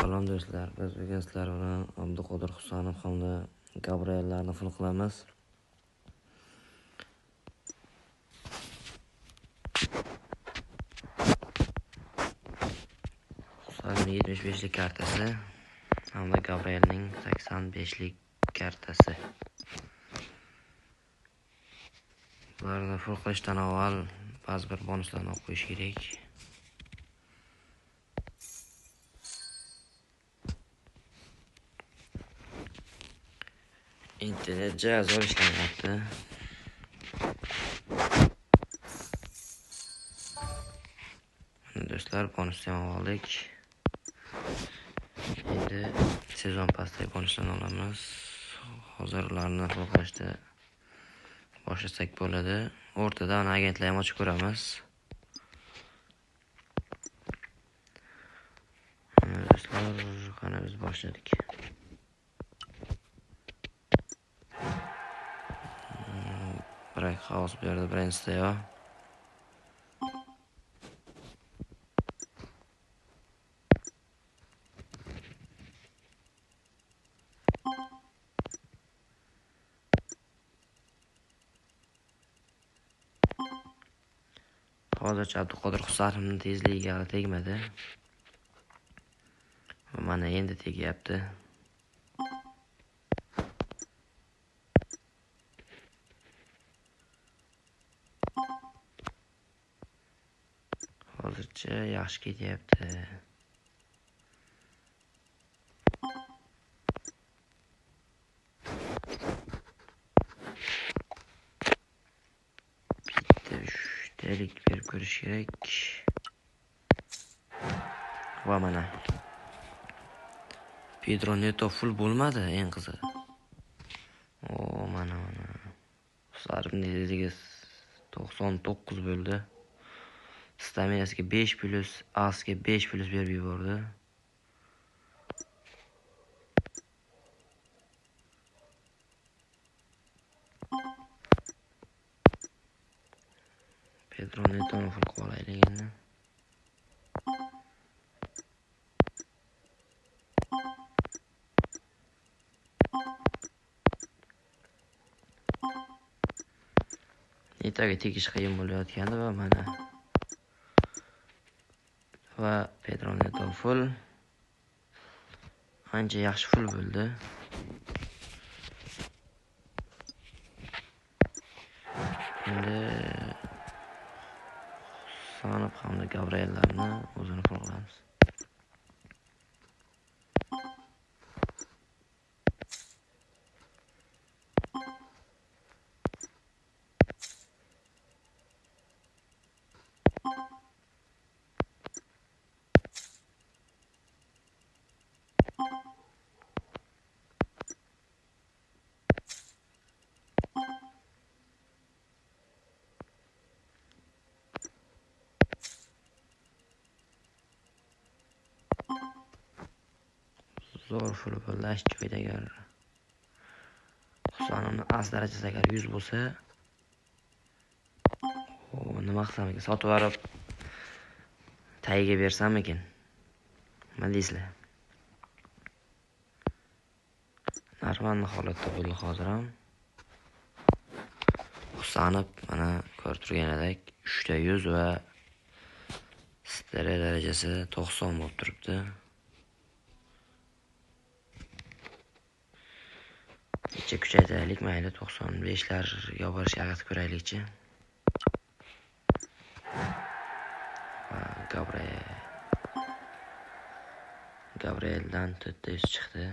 Salom do'stlar, biz bugun sizlar bilan Abduqodir Husanov hamda Gabriellarni full qilamiz. Husanov 75lik kartasi hamda Gabrielning 85lik kartasi. Bularni full qilishdan avval ba'zi bir bonuslarni olib qo'yish kerak. Internet zo'r ishlayapti. Do'stlar, bonusni ham oldik. Endi sezon pastdagi bonuslarni olamiz. Hozir ularni full qilishda boshlasak bo'ladi. O'rtada agentlar ham ochib ko'ramiz. Do'stlar, qani biz boshladik. Break House bu yerda birinchisi yo. Hozircha Abduqodir Husanovning tezligiga tegmadi. Mana endi tegyapti. Hozircha yaxshi ketyapti. Bitta 3talik berib ko'rish kerak. Va mana Pedro Neto full bo'lmadi, eng qizig'i. Mana Husanovning tezligi 99 bo'ldi. Staminasiga 5+, asga 5+ berib yubordi. Pedro Netoni full qilib olaylik endi. Netoga tegish qiyin bo'layotgandi va mana va Pedro Neto full. Ancha yaxshi full bo'ldi. Endi Husanov hamda Gabriellarni o'zini full qilamiz. Zo'r full bo'ldi. Joyda agar Husanovning as darajasi agar 100 bo'lsa, nima qilsam ekan? Sotib olib tagiga bersam ekan? Nima deysizlar? Normal holatda bo'ldi hozir ham. Husanov mana ko'rib turganidek 3ta 100 va stress darajasi 90 bo'lib turibdi. Necha kuchaytiraylik, mayli 95larga borishga harakat ko'raylikchi. Gabrieldan 4ta 100 chiqdi.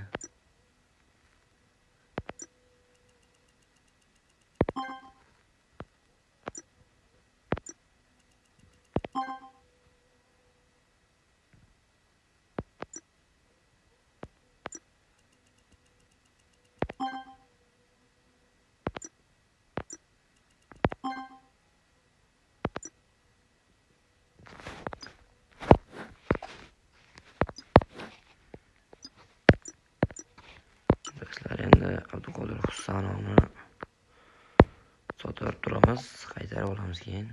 Endi Abduqodir Husanovni sotib turamiz, qaytarib olamiz keyin.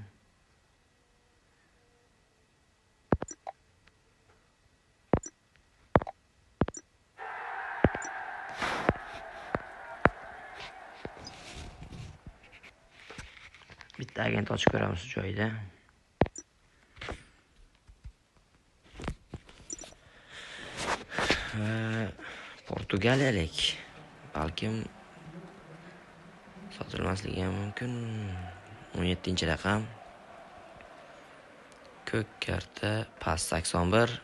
bitta agent ochib ko'ramiz shu joyda. Portugaliyalik. Balkim sotilmasligi ham mumkin. 17-raqam. Ko'k karta, pas 81.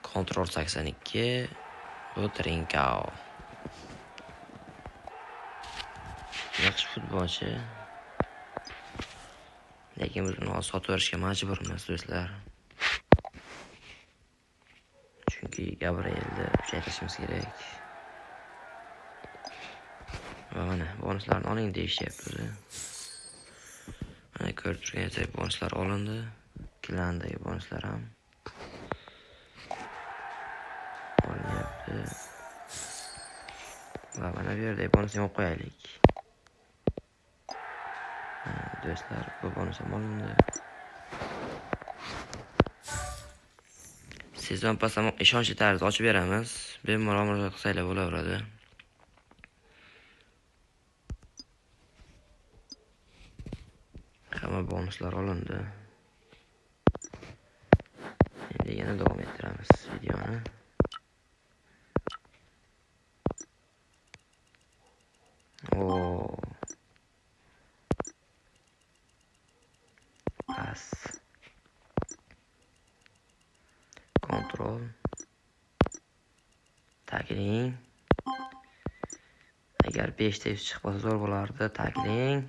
Kontrol 82. Bu Trincao. Yaxshi futbolchi. Lekin biz uni sotib berishga majburmiz do'stlar. Chunki Gabrielni kuchaytirishimiz kerak. Va mana bonuslarni oling deyishyapti. Mana ko'rib turganingizdek bonuslar olindi. Kilandagi bonuslar ham olinyapti. Va mana bu yerda bonus ham qo'yaylik. Do'stlar, bu bonus ham olindi. Sezon pasam ishonchli tarzda ochib beramiz. Bemalol murojaat qilsanglar bo'laveradi. Hamma bonuslar olindi. Endi yana davom ettiramiz videoni. Pas. Kontrol. Takling. Agar 5 ta chiqmasa zo'r bo'lardi. Takling.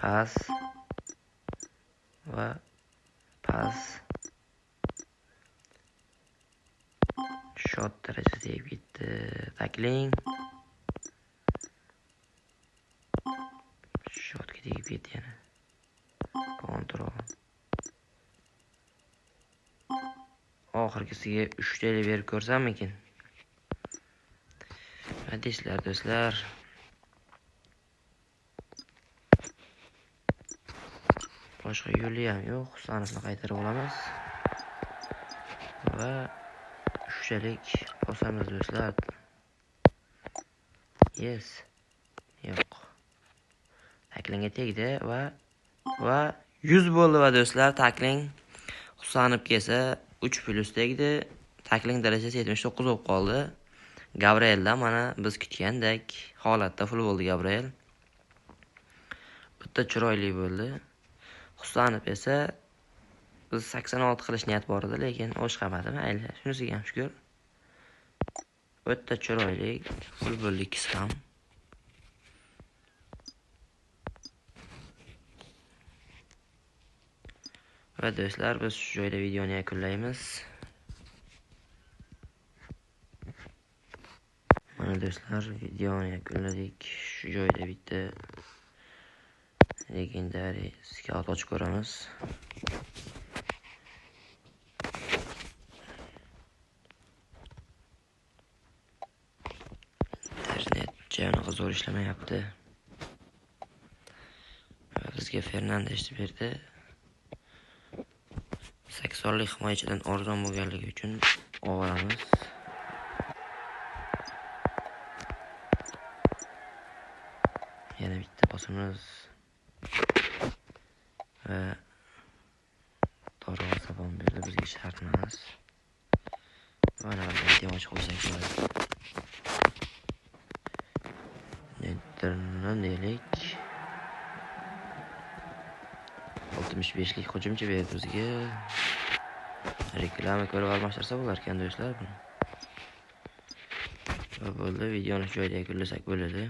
Pas. Va pas. Shot darajasida tegib ketdi. Takling. Shotga tegib ketdi yana. Kontrol. Oxirgisiga 3 tayli berib ko'rsammikin? Hadislar do'stlar. Boshqa yo'li ham yo'q. Husanovni qaytarib olamiz. Va 3 taylik bosamiz do'stlar. Yes. Yo'q. Taklingga tegdi va 100 bo'ldi va do'stlar, takling Husanov kelsa 3+ tegdi. Takling darajasi 79 bo'lib qoldi. Gabrielda mana biz kutgandek holatda full bo'ldi Gabriel. Bitta chiroyli bo'ldi. Husanov esa biz 86 qilish niyat bor edi, lekin o'shqamadi. Mayli, shunisiga ham shukr. Bitta chiroyli full bo'ldi ikisi ham. Va do'stlar, biz shu joyda videoni yakunlaymiz. Mana do'stlar, videoni yakunladik. Shu joyda bitta legendariy scout ochib ko'ramiz. Internet joniga zo'r ishlamayapti. Bizga Fernandes berdi. 80lik himoyachidan arzon bo'lganligi uchun olamiz. Yana bitta bosimiz va darvoza ham berdi, bizga shart emas. Mana bunday ochiq qo'ysak bo'ladi. Nederlandiyalik 65lik hujumchi berdi bizga. Reklama ko'rib almashtirsa bo'lar ekan do'stlar buni. Va bo'ldi, videoni shu joyda yakunlasak bo'ladi.